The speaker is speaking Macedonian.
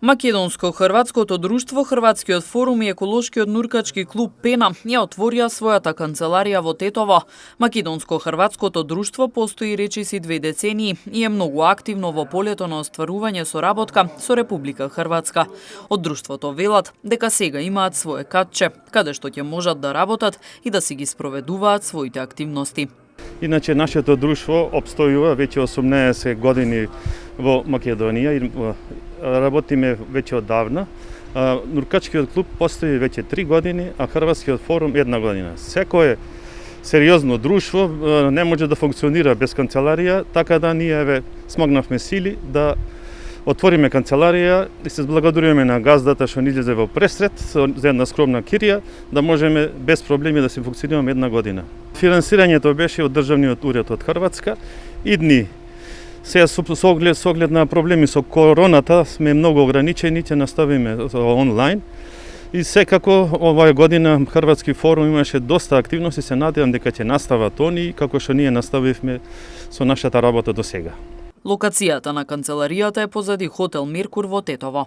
Македонско-хрватското друштво, Хрватскиот форум и еколошкиот нуркачки клуб Пена ја отворија својата канцеларија во Тетово. Македонско-хрватското друштво постои речиси 2 децении и е многу активно во полето на остварување соработка со Република Хрватска. Од друштвото велат дека сега имаат свое катче, каде што ќе можат да работат и да си ги спроведуваат своите активности. Иначе нашето друштво обстојува веќе 18 години во Македонија и работиме веќе одавна. Нуркачкиот клуб постои веќе 3 години, а Хрватскиот форум 1 година. Секое сериозно друштво не може да функционира без канцеларија, така да ние смогнавме сили да отвориме канцеларија и се благодаруваме на газдата што ни излезе во пресред за една скромна кирија, да можеме без проблеми да се функционираме 1 година. Финансирањето беше од Државниот уред од Хрватска. Идни сега со оглед на проблеми со короната сме многу ограничени, ќе наставиме онлайн. И секако оваа година Хрватски форум имаше доста активности, се надевам дека ќе настават они како што ние наставивме со нашата работа до сега. Локацијата на канцеларијата е позади хотел Меркур во Тетово.